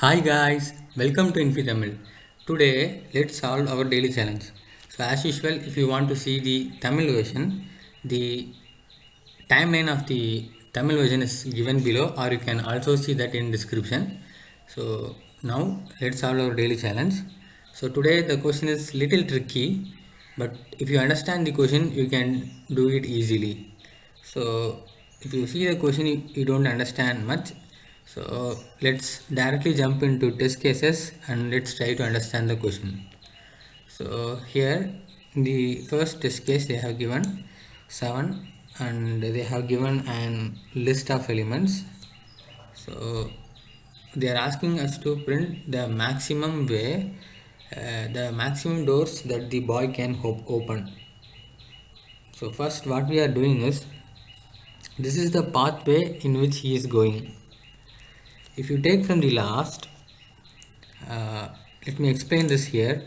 Hi guys, welcome to InfiTamil. Today, let's solve our daily challenge. So, as usual, if you want to see the Tamil version, the timeline of the Tamil version is given below, or you can also see that in description. So, now let's solve our daily challenge. So, today the question is little tricky, but if you understand the question, you can do it easily. So if you see the question you don't understand much, so let's directly jump into test cases and let's try to understand the question. So here in the first test case they have given 7 and they have given an list of elements. So they are asking us to print the maximum way, the maximum doors that the boy can open. So first what we are doing is, this is the pathway in which he is going. If you take from the last, uh, let me explain this here.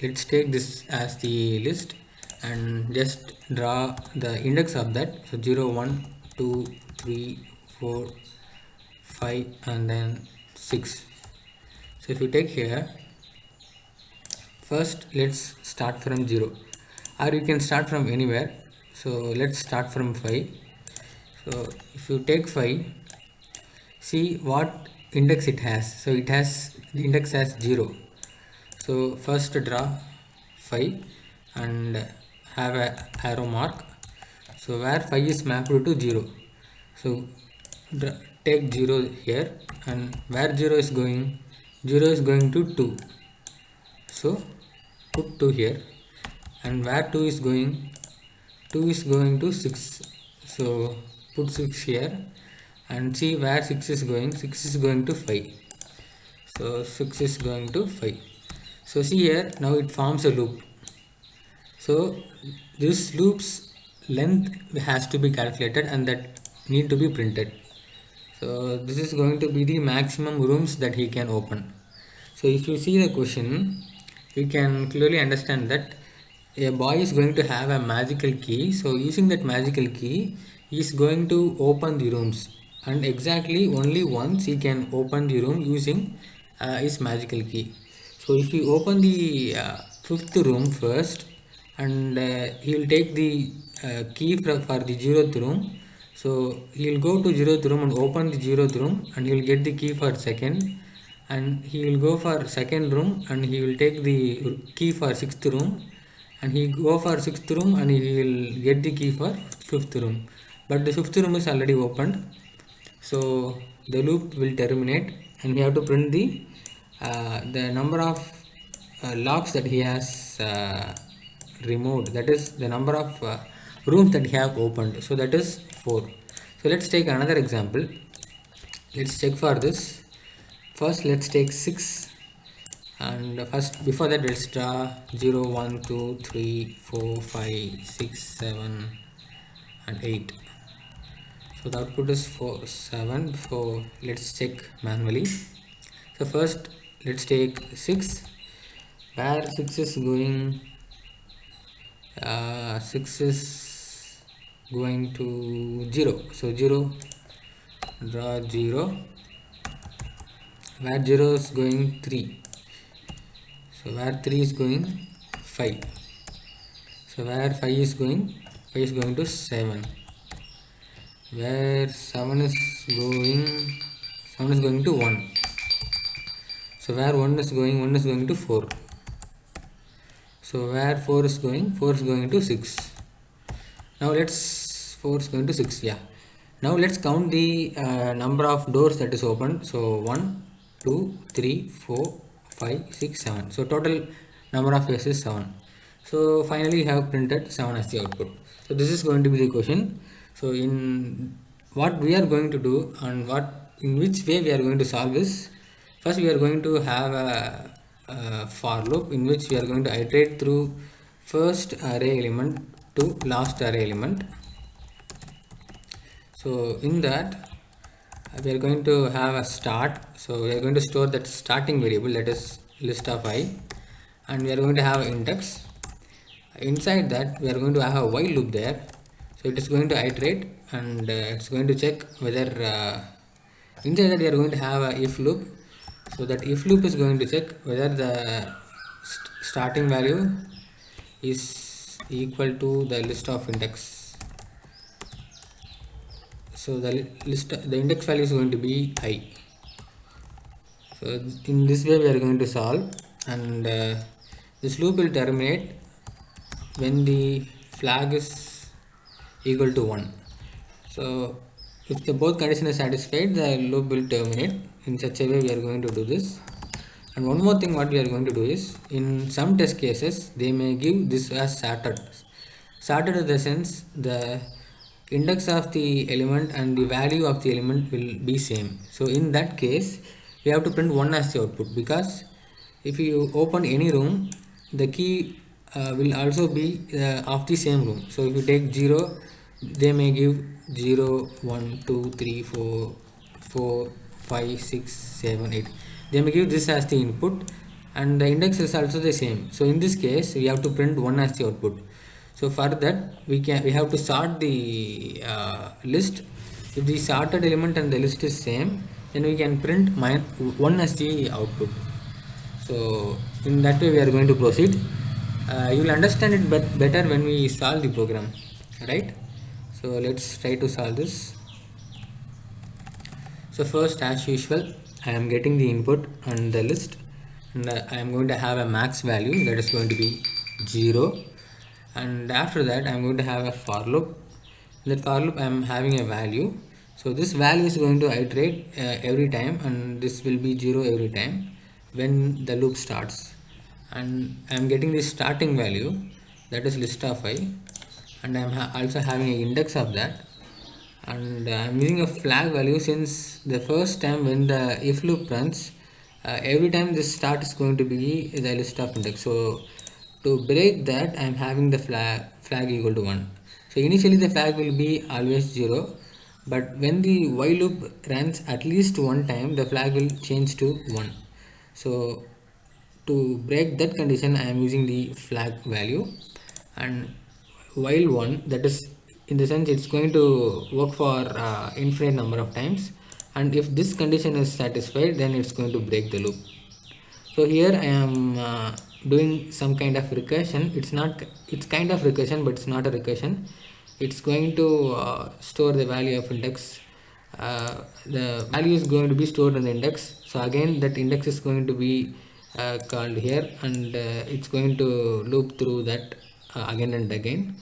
Let's take this as the list and just draw the index of that. So 0, 1, 2, 3, 4, 5 and then 6. So if you take here, first let's start from 0 or you can start from anywhere. So let's start from 5. So if you take 5, see what index it has. So it has the index as 0. So first draw 5 and have a arrow mark. So where 5 is mapped to 0. So take 0 here, and where 0 is going, 0 is going to 2. So put 2 here, and where 2 is going, 2 is going to 6. So put 6 here, and see where 6 is going, 6 is going to 5. So 6 is going to 5. So see here, now it forms a loop. So this loop's length has to be calculated and that need to be printed. So this is going to be the maximum rooms that he can open. So if you see the question, you can clearly understand that a boy is going to have a magical key. So using that magical key, he is going to open the rooms, and exactly only once he can open the room using his magical key. So if you open the fifth room first, and he will take the key for the zeroth room. So he will go to zeroth room and open the zeroth room, and he will get the key for second, and he will go for second room and he will take the key for sixth room, and he go for sixth room and he will get the key for fifth room, but the fifth room is already opened. So the loop will terminate and we have to print the number of locks that he has removed, that is the number of rooms that he have opened. So that is 4. So let's take another example. Let's check for this. First let's take 6, and first before that let's draw 0, 1, 2, 3, 4, 5, 6, 7 and 8. So the output is 4, 7. So let's check manually. So first let's take 6, where 6 is going, 6 is going to 0. So 0, draw 0, where 0 is going 3. So where 3 is going 5. So where 5 is going, 5 is going to 7. Where 7 is going, 7 is going to 1. So where 1 is going, 1 is going to 4. So where 4 is going, 4 is going to 6. Now let's, 4 is going to 6, yeah. Now let's count the number of doors that is opened. So 1, 2, 3, 4, 5, 6, 7. So total number of ways is 7. So finally you have printed 7 as the output. So this is going to be the question. So in what we are going to do and in which way we are going to solve this, first we are going to have a for loop in which we are going to iterate through first array element to last array element. So in that we are going to have a start. So we are going to store that starting variable, that is list of I, and we are going to have an index. Inside that we are going to have a while loop there. So it is going to iterate and it's going to check whether inside that we are going to have a if loop. So that if loop is going to check whether the starting value is equal to the list of index. So the index value is going to be I. So in this way we are going to solve, and this loop will terminate when the flag is equal to 1. So if the both condition is satisfied, the loop will terminate. In such a way we are going to do this. And one more thing what we are going to do is, in some test cases they may give this as sorted. Sorted in the sense the index of the element and the value of the element will be same. So in that case we have to print 1 as the output, because if you open any room, the key will also be of the same room. So if you take 0, they may give 0, 1, 2, 3, 4, 4, 5, 6, 7, 8. They may give this as the input, and the index is also the same. So in this case we have to print 1 as the output. So for that we have to sort the list. If the sorted element and the list is same, then we can print 1 as the output. So in that way we are going to proceed. You will understand it better when we solve the program, right? So let's try to solve this. So first, as usual, I am getting the input and the list, and I am going to have a max value that is going to be 0, and after that I am going to have a for loop. In that for loop I am having a value. So this value is going to iterate every time, and this will be 0 every time when the loop starts. And I am getting the starting value, that is list of I, and I am also having an index of that, and I am using a flag value since the first time when the if loop runs, every time this start is going to be the list of index. So to break that I am having the flag equal to 1. So initially the flag will be always 0, but when the while loop runs at least one time, the flag will change to 1. So to break that condition I am using the flag value, and while 1, that is in the sense it's going to work for infinite number of times, and if this condition is satisfied, then it's going to break the loop. So here I am doing some kind of recursion. It's kind of recursion, but it's not a recursion. It's going to store the value of index. The value is going to be stored in the index. So again that index is going to be called here, and it's going to loop through that again and again,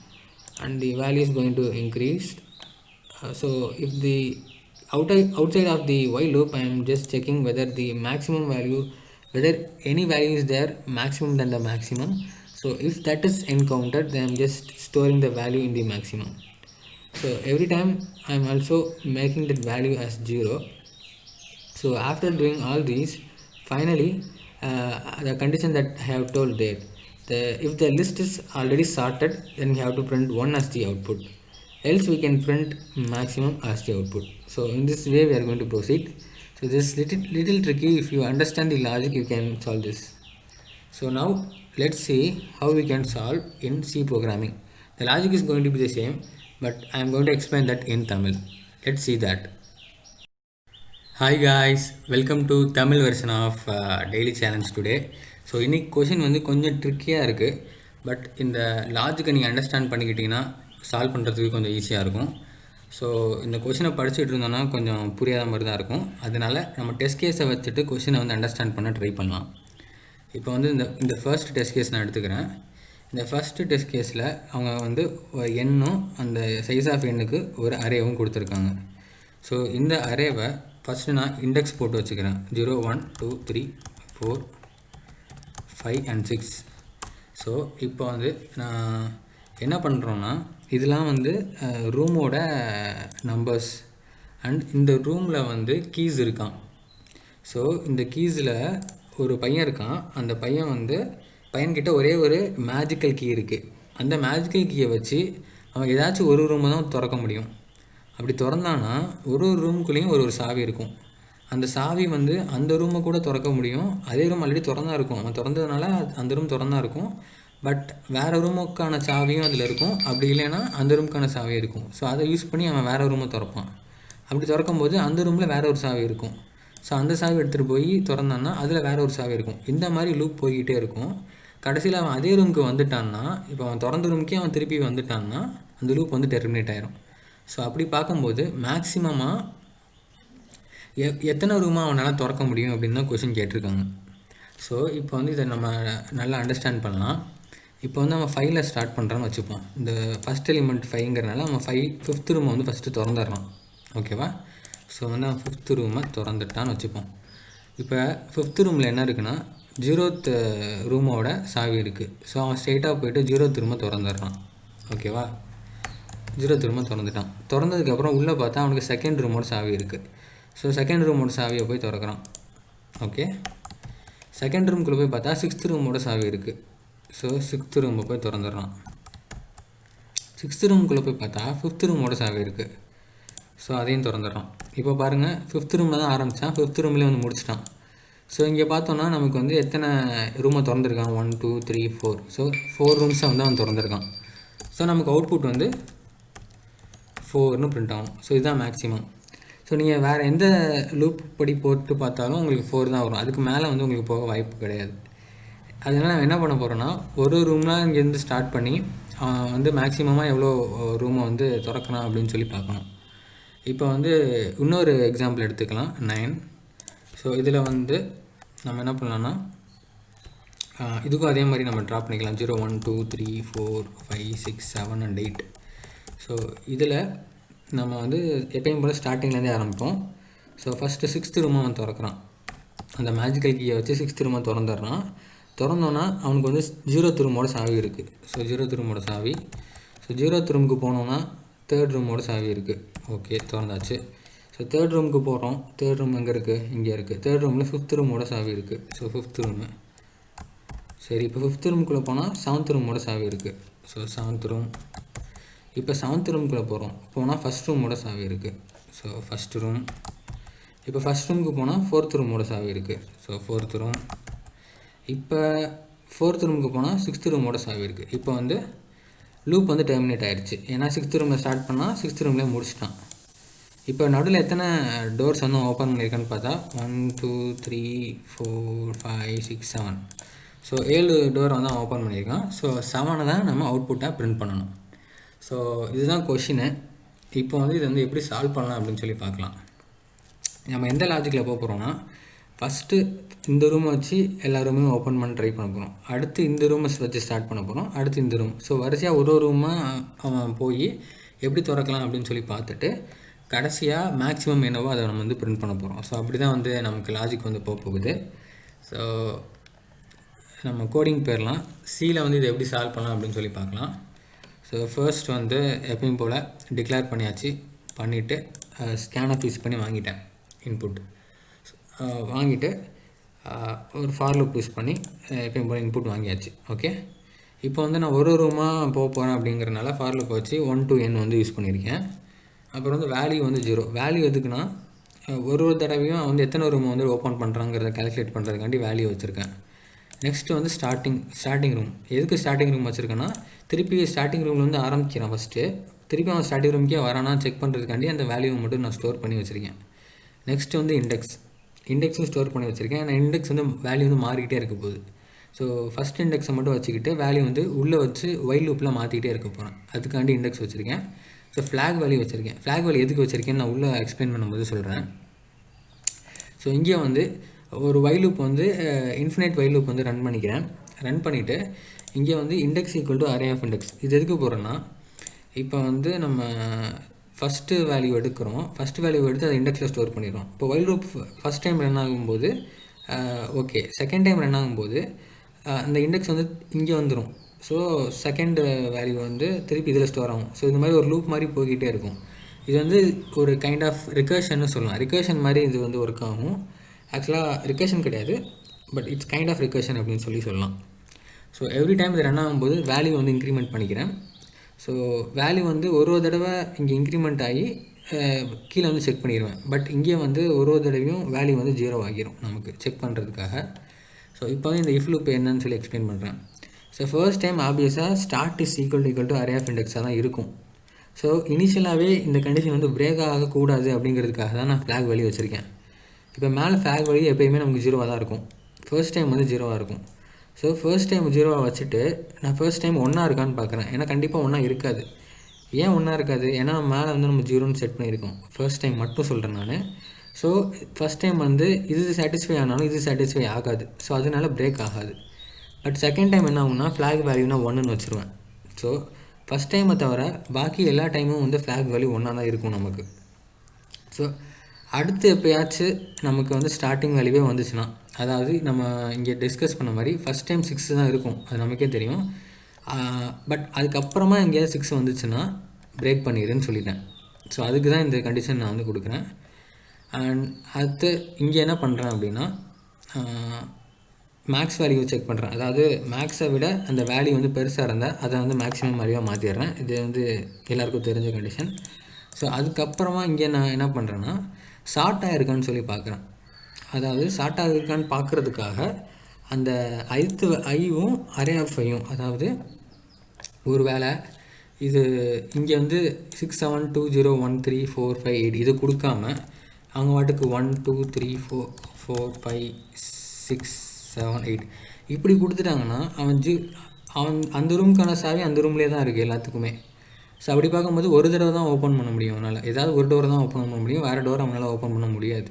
and the value is going to increase. So if the outside of the while loop I am just checking whether the maximum value, whether any value is there maximum than the maximum. So if that is encountered, then I am just storing the value in the maximum. So every time I am also making that value as 0. So after doing all these, finally the condition that I have told there, if the list is already sorted, then we have to print 1 as the output, else we can print maximum as the output. So in this way we are going to proceed. So this little tricky. If you understand the logic, you can solve this. So now let's see how we can solve in C programming. The logic is going to be the same, but I am going to explain that in Tamil. Let's see that. Hi guys, welcome to Tamil version of Daily Challenge today. So இன்றைக்கி question வந்து கொஞ்சம் ட்ரிக்கியாக இருக்குது, but இந்த லாஜிக்கை நீங்கள் understand பண்ணிக்கிட்டிங்கன்னா solve பண்ணுறதுக்கு கொஞ்சம் ஈஸியாக இருக்கும். ஸோ இந்த கொஷினை படிச்சுட்டு இருந்தோன்னா கொஞ்சம் புரியாத மாதிரி தான் இருக்கும். அதனால் நம்ம டெஸ்ட் கேஸை வச்சுட்டு கொஷினை வந்து அண்டர்ஸ்டாண்ட் பண்ண ட்ரை பண்ணலாம். இப்போ வந்து இந்த ஃபர்ஸ்ட் டெஸ்ட் கேஸ் நான் எடுத்துக்கிறேன். இந்த ஃபஸ்ட்டு டெஸ்ட் கேஸில் அவங்க வந்து எண்ணும் அந்த சைஸ் ஆஃப் எண்ணுக்கு ஒரு அரேவும் கொடுத்துருக்காங்க. ஸோ இந்த அரேவை ஃபஸ்ட்டு நான் இண்டெக்ஸ் போட்டு வச்சுக்கிறேன். 0, 1, 2, 3, 4, 5 and 6. ஸோ இப்போ வந்து நான் என்ன பண்ணுறோன்னா, இதெல்லாம் வந்து ரூமோட நம்பர்ஸ், அண்ட் இந்த ரூமில் வந்து கீஸ் இருக்கான். ஸோ இந்த கீஸில் ஒரு பையன் இருக்கான். அந்த பையன்கிட்ட ஒரே ஒரு மேஜிக்கல் கீ இருக்குது. அந்த மேஜிக்கல் கீயை வச்சு அவன் ஏதாச்சும் ஒரு ரூமை தான் திறக்க முடியும். அப்படி திறந்தானா ஒரு ரூமுக்குள்ளேயும் ஒரு சாவி இருக்கும். அந்த சாவி வந்து அந்த ரூமை கூட திறக்க முடியும். அதே ரூம் ஆல்ரெடி திறந்தா இருக்கும். அவன் திறந்ததுனால அந்த ரூம் திறந்தா இருக்கும். பட் வேறு ரூமுக்கான சாவியும் அதில் இருக்கும். அப்படி இல்லைன்னா அந்த ரூமுக்கான சாவியும் இருக்கும். ஸோ அதை யூஸ் பண்ணி அவன் வேறு ரூமை திறப்பான். அப்படி திறக்கும்போது அந்த ரூமில் வேறு ஒரு சாவி இருக்கும். ஸோ அந்த சாவி எடுத்துகிட்டு போய் திறந்தான்னா அதில் வேறு ஒரு சாவி இருக்கும். இந்த மாதிரி லூப் போய்கிட்டே இருக்கும். கடைசியில் அவன் அதே ரூமுக்கு வந்துட்டான்னா, இப்போ அவன் திறந்த ரூமுக்கே அவன் திருப்பி வந்துட்டான்னா அந்த லூப் வந்து டெர்மினேட் ஆயிரும். ஸோ அப்படி பார்க்கும்போது மேக்ஸிமமாக எத்தனை ரூமாக அவனால் திறக்க முடியும் அப்படின்னு தான் கொஷின் கேட்டிருக்காங்க. ஸோ இப்போ வந்து இதை நம்ம நல்லா அண்டர்ஸ்டாண்ட் பண்ணலாம். இப்போ வந்து நம்ம 5ல் ஸ்டார்ட் பண்ணுறான்னு வச்சுப்போம். இந்த ஃபஸ்ட் எலிமெண்ட் 5ங்கிறனால நம்ம 5th ரூமை வந்து ஃபஸ்ட்டு திறந்துடலாம். ஓகேவா? ஸோ வந்து அவன் 5th ரூமை திறந்துட்டான்னு வச்சுப்போம். இப்போ 5th ரூமில் என்ன இருக்குன்னா 0th ரூமோட சாவி இருக்குது. ஸோ அவன் ஸ்ட்ரெயிட்டாக போய்ட்டு 0th ரூமை திறந்துடுறான். ஓகேவா? 0th ரூமை திறந்துட்டான். திறந்ததுக்கப்புறம் உள்ளே பார்த்தா அவனுக்கு 2nd ரூமோட சாவி இருக்குது. ஸோ 2nd ரூமோட சாவியை போய் திறக்கிறான். ஓகே, 2nd ரூமுக்குள்ளே போய் பார்த்தா 6th ரூமோட சாவி இருக்குது. ஸோ 6th ரூமை போய் திறந்துடுறான். 6th ரூமுக்குள்ளே போய் பார்த்தா 5th ரூமோட சாவி இருக்குது. ஸோ அதையும் திறந்துடுறான். இப்போ பாருங்கள், 5th ரூமில் தான் ஆரம்பித்தான், 5th ரூம்லேயே வந்து முடிச்சிட்டான். ஸோ இங்கே பார்த்தோன்னா நமக்கு வந்து எத்தனை ரூமை திறந்துருக்கான்? 1 2 3 4. ஸோ 4 ரூம்ஸை வந்து அவன் திறந்துருக்கான். ஸோ நமக்கு அவுட்புட் வந்து 4ன்னு பிரிண்ட் ஆகும். ஸோ இதுதான் மேக்ஸிமம். ஸோ நீங்கள் வேறு எந்த லூப் படி போட்டு பார்த்தாலும் உங்களுக்கு 4 தான் வரும். அதுக்கு மேலே வந்து உங்களுக்கு போக வாய்ப்பு கிடையாது. அதனால் நம்ம என்ன பண்ண போகிறோன்னா, ஒரு ரூம்லாம் இங்கேருந்து ஸ்டார்ட் பண்ணி வந்து மேக்ஸிமமாக எவ்வளோ ரூமை வந்து திறக்கலாம் அப்படின்னு சொல்லி பார்க்கணும். இப்போ வந்து இன்னொரு எக்ஸாம்பிள் எடுத்துக்கலாம், 9. ஸோ இதில் வந்து நம்ம என்ன பண்ணலான்னா, இதுக்கும் அதே மாதிரி நம்ம ட்ரா பண்ணிக்கலாம். 0 1 2 3 4 5 6 7 and 8. ஸோ இதில் நம்ம வந்து எப்பயும் போல் ஸ்டார்டிங்லேருந்தே ஆரம்பிப்போம். ஸோ ஃபஸ்ட்டு 6th ரூமை அவன் திறக்கிறான். அந்த மேஜிக்கல் கீயை வச்சு 6th ரூமை திறந்துடுறான். திறந்தோன்னா அவனுக்கு வந்து 0th ரூமோட சாவி இருக்குது. ஸோ 0th ரூமோட சாவி. ஸோ 0th ரூமுக்கு போனோன்னா 3rd ரூமோட சாவி இருக்குது. ஓகே, திறந்தாச்சு. ஸோ 3rd ரூமுக்கு போகிறோம். 3rd ரூம் எங்கே இருக்குது? இங்கே இருக்குது. 3rd ரூமில் 5th ரூமோட சாவி இருக்குது. So 5th room. சரி, இப்போ 5th ரூமுக்குள்ளே போனால் 7th ரூமோட சாவி இருக்குது. So 7th room. இப்போ 7th ரூமுக்குள்ளே போனால் 1st ரூமோட சாவி இருக்குது. So 1st room. இப்போ 1st ரூமுக்கு போனால் 4th ரூமோட சாவி இருக்குது. So 4th room. இப்போ 4th ரூமுக்கு போனால் 6th ரூமோட சாவி இருக்குது. இப்போ வந்து லூப் வந்து டெர்மினேட் ஆகிடுச்சு. ஏன்னா 6th ரூமில் ஸ்டார்ட் பண்ணால் 6th ரூம்லேயே முடிச்சிட்டான். இப்போ நடுவில் எத்தனை டோர்ஸ் வந்து ஓப்பன் பண்ணியிருக்கான்னு பார்த்தா 1 2 3 4 5 6 7. ஸோ 7 டோர் வந்து அவன் ஓப்பன் பண்ணியிருக்கான். ஸோ 7 தான் நம்ம அவுட்புட்டாக பிரிண்ட் பண்ணணும். ஸோ இதுதான் கொஷினு. இப்போ வந்து இது வந்து எப்படி சால்வ் பண்ணலாம் அப்படின்னு சொல்லி பார்க்கலாம். நம்ம எந்த லாஜிக்கில் போக போகிறோம்னா, ஃபஸ்ட்டு இந்த ரூமை வச்சு எல்லா ரூமையும் ஓப்பன் பண்ண ட்ரை பண்ண போகிறோம். அடுத்து இந்த ரூமை வச்சு ஸ்டார்ட் பண்ண போகிறோம். அடுத்து இந்த ரூம். ஸோ வரிசையாக ஒரு ரூமாக அவன் போய் எப்படி திறக்கலாம் அப்படின்னு சொல்லி பார்த்துட்டு கடைசியாக மேக்ஸிமம் என்னவோ அதை நம்ம வந்து பிரிண்ட் பண்ண போகிறோம். ஸோ அப்படி தான் வந்து நமக்கு லாஜிக் வந்து போகுது. ஸோ நம்ம கோடிங் போயிடலாம். சியில் வந்து இதை எப்படி சால்வ் பண்ணலாம் அப்படின்னு சொல்லி பார்க்கலாம். ஸோ ஃபர்ஸ்ட் வந்து எப்பயும் போல் டிக்ளேர் பண்ணியாச்சு. பண்ணிவிட்டு ஸ்கேனப் யூஸ் பண்ணி வாங்கிட்டேன். இன்புட் வாங்கிட்டு ஒரு ஃபார் லூப் யூஸ் பண்ணி எப்பயும் போல் இன்புட் வாங்கியாச்சு. ஓகே, இப்போ வந்து நான் ஒரு ரூமாக போக போகிறேன் அப்படிங்கிறனால ஃபார் லூப் வச்சு 1 to n வந்து யூஸ் பண்ணியிருக்கேன். அப்புறம் வந்து வேல்யூ வந்து 0. வேல்யூ எதுக்குன்னா, ஒரு தடவையும் வந்து எத்தனை ரூமை வந்து ஓப்பன் பண்ணுறாங்கிறத கால்குலேட் பண்ணுறதுக்காண்டி வேல்யூ வச்சுருக்கேன். நெக்ஸ்ட்டு வந்து ஸ்டார்டிங் ரூம். எதுக்கு ஸ்டார்டிங் ரூம் வச்சுருக்கேன்னா, திருப்பி ஸ்டார்டிங் ரூமில் வந்து ஆரம்பிக்கிறேன் ஃபஸ்ட்டு. திருப்பி அவன் ஸ்டார்டிங் ரூமுக்கே வரானா செக் பண்ணுறதுக்காண்டி அந்த வேல்யூவை மட்டும் நான் ஸ்டோர் பண்ணி வச்சுருக்கேன். நெக்ஸ்ட்டு வந்து இண்டெக்ஸும் ஸ்டோர் பண்ணி வச்சுருக்கேன். ஏன்னா இண்டெக்ஸ் வந்து வேல்யூ வந்து மாறிக்கிட்டே இருக்க போகுது. ஸோ ஃபஸ்ட் இண்டெக்ஸை மட்டும் வச்சுக்கிட்டு வேல்யூ வந்து உள்ளே வச்சு ஒயில் லூப்பில் மாற்றிக்கிட்டே இருக்க போகிறேன். அதுக்காண்டி இண்டெக்ஸ் வச்சுருக்கேன். ஸோ ஃப்ளாக் வேல்யூ வச்சுருக்கேன். ஃப்ளாக் வேல்யூ எதுக்கு வச்சுருக்கேன்னு நான் உள்ளே எக்ஸ்பிளைன் பண்ணும்போது சொல்கிறேன். ஸோ இங்கே வந்து ஒரு ஒயில் லூப் வந்து இன்ஃபினைட் ஒயில் லூப் வந்து ரன் பண்ணிவிட்டு இங்கே வந்து index equal to array of index. இது எதுக்கு போகிறோன்னா, இப்போ வந்து நம்ம ஃபஸ்ட்டு வேல்யூ எடுக்கிறோம். ஃபஸ்ட் வேல்யூ எடுத்து அதை இண்டெக்ஸில் ஸ்டோர் பண்ணிடுறோம். இப்போ while loop first time run ஆகும்போது ஓகே, செகண்ட் டைம் ரன் ஆகும்போது அந்த இண்டெக்ஸ் வந்து இங்கே வந்துடும். ஸோ செகண்ட் வேல்யூ வந்து திருப்பி இதில் ஸ்டோர் ஆகும். ஸோ இது மாதிரி ஒரு லூப் மாதிரி போய்கிட்டே இருக்கும். இது வந்து ஒரு கைண்ட் ஆஃப் ரிகர்ஷன்னு சொல்லலாம். ரிகர்ஷன் மாதிரி இது வந்து ஒர்க் ஆகும். ஆக்சுவலாக ரிகர்ஷன் கிடையாது, but it's kind of recursion அப்படின்னு சொல்லலாம். ஸோ எவ்ரி டைம் இது ரன் ஆகும்போது வேல்யூ வந்து இன்க்ரிமெண்ட் பண்ணிக்கிறேன். ஸோ வேல்யூ வந்து ஒரு தடவை இங்கே இன்க்ரிமெண்ட் ஆகி கீழே வந்து செக் பண்ணிடுவேன். பட் இங்கே வந்து ஒரு தடவையும் வேல்யூ வந்து 0 ஆகிரும் நமக்கு செக் பண்ணுறதுக்காக. ஸோ இப்போ வந்து இந்த இஃப் லூப் என்னன்னு சொல்லி எக்ஸ்பிளைன் பண்ணுறேன். ஸோ ஃபர்ஸ்ட் டைம் ஆப்வியஸாக start is equal to array of இண்டெக்ஸாக தான் இருக்கும். ஸோ இனிஷியலாகவே இந்த கண்டிஷன் வந்து பிரேக் ஆகக்கூடாது அப்படிங்கிறதுக்காக தான் நான் ஃப்ளாக் வேல்யூ வச்சுருக்கேன். இப்போ மேலே ஃப்ளாக் வேல்யூ எப்போயுமே நமக்கு 0வாக தான் இருக்கும். ஃபர்ஸ்ட் டைம் வந்து 0வாக இருக்கும். ஸோ ஃபர்ஸ்ட் டைம் 0வாக வச்சுட்டு நான் ஃபர்ஸ்ட் டைம் 1 இருக்கான்னு பார்க்குறேன். ஏன்னா கண்டிப்பாக 1 இருக்காது. ஏன் 1 இருக்காது? ஏன்னா மேலே வந்து நம்ம 0ன்னு செட் பண்ணியிருக்கோம். ஃபர்ஸ்ட் டைம் மட்டும் சொல்கிறேன் நான். ஸோ ஃபஸ்ட் டைம் வந்து இது சாட்டிஸ்ஃபை ஆனாலும் இது சாட்டிஸ்ஃபை ஆகாது. ஸோ அதனால பிரேக் ஆகாது. பட் செகண்ட் டைம் என்ன ஆகும்னா ஃப்ளாக் வேல்யூனா 1ன்னு வச்சுருவேன். ஸோ ஃபஸ்ட் டைமை தவிர பாக்கி எல்லா டைமும் வந்து ஃப்ளாக் வேல்யூ 1 தான் இருக்கும் நமக்கு. ஸோ அடுத்து எப்போயாச்சும் நமக்கு வந்து ஸ்டார்டிங் வேல்யூவே வந்துச்சுன்னா, அதாவது நம்ம இங்கே டிஸ்கஸ் பண்ண மாதிரி ஃபஸ்ட் டைம் 6 தான் இருக்கும், அது நமக்கே தெரியும். பட் அதுக்கப்புறமா எங்கேயாவது 6 வந்துச்சுன்னா பிரேக் பண்ணிடுன்னு சொல்லிட்டேன். ஸோ அதுக்கு தான் இந்த கண்டிஷன் நான் வந்து கொடுக்குறேன். அண்ட் அடுத்து இங்கே என்ன பண்ணுறேன் அப்படின்னா மேக்ஸ் வேல்யூ செக் பண்ணுறேன். அதாவது மேக்ஸை விட அந்த வேல்யூ வந்து பெருசாக இருந்தால் அதை வந்து மேக்ஸிமம் வேல்யூவாக மாற்றிடுறேன். இது வந்து எல்லாேருக்கும் தெரிஞ்ச கண்டிஷன். ஸோ அதுக்கப்புறமா இங்கே நான் என்ன பண்ணுறேன்னா ஷார்ட் ஆகிருக்கான்னு சொல்லி பார்க்குறேன். அதாவது ஷார்ட் ஆகிருக்கான்னு பார்க்குறதுக்காக அந்த ஐவும் அரே ஆஃப் ஐயும், அதாவது ஒரு வேளை இது இங்கே வந்து 6 7 2 0 1 3 4 5 8 இது கொடுக்காம அவங்க வாட்டுக்கு 1 2 3 4 4 5 6 7 8 இப்படி கொடுத்துட்டாங்கன்னா அவன் அந்த ரூமுக்கான சாவி அந்த ரூம்லேயே தான் இருக்குது எல்லாத்துக்குமே. ஸோ அப்படி பார்க்கும்போது ஒரு தடவை தான் ஓப்பன் பண்ண முடியும் அவனால். ஏதாவது ஒரு டோரை தான் ஓப்பன் பண்ண முடியும், வேறு டோரை அவனால் ஓப்பன் பண்ண முடியாது.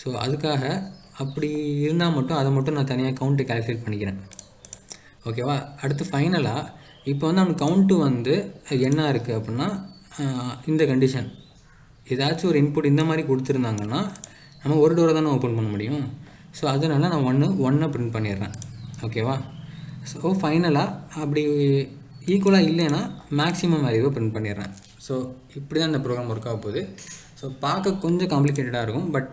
ஸோ அதுக்காக அப்படி இருந்தால் மட்டும் அதை மட்டும் நான் தனியாக கவுண்ட்டு கால்குலேட் பண்ணிக்கிறேன். ஓகேவா? அடுத்து ஃபைனலாக இப்போ வந்து அவன் கவுண்ட்டு வந்து என்ன இருக்குது அப்படின்னா இந்த கண்டிஷன் ஏதாச்சும் ஒரு இன்புட் இந்த மாதிரி கொடுத்துருந்தாங்கன்னா நம்ம ஒரு டோரை தானே ஓப்பன் பண்ண முடியும். ஸோ அதனால் நான் ஒன்றை பிரிண்ட் பண்ணிடுறேன். ஓகேவா? ஸோ ஃபைனலாக அப்படி ஈக்குவலாக இல்லைன்னா மேக்ஸிமம் வேல்யூவை பிரிண்ட் பண்ணிடுறேன். ஸோ இப்படி தான் இந்த ப்ரோக்ராம் ஒர்க் ஆக போகுது. ஸோ பார்க்க கொஞ்சம் காம்ப்ளிகேட்டடாக இருக்கும், பட்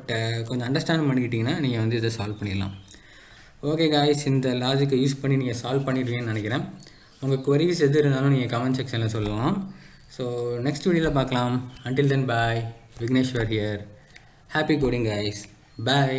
கொஞ்சம் அண்டர்ஸ்டாண்ட் பண்ணிக்கிட்டிங்கன்னா நீங்கள் வந்து இதை சால்வ் பண்ணிடலாம். ஓகே காய்ஸ், இந்த லாஜிக்கை யூஸ் பண்ணி நீங்கள் சால்வ் பண்ணிடுவீங்கன்னு நினைக்கிறேன். உங்கள் queries எது இருந்தாலும் நீங்கள் கமெண்ட் செக்ஷனில் சொல்லலாம். ஸோ நெக்ஸ்ட் வீடியோவில் பார்க்கலாம். Until then, bye. Vignesh here. Happy coding guys. Bye.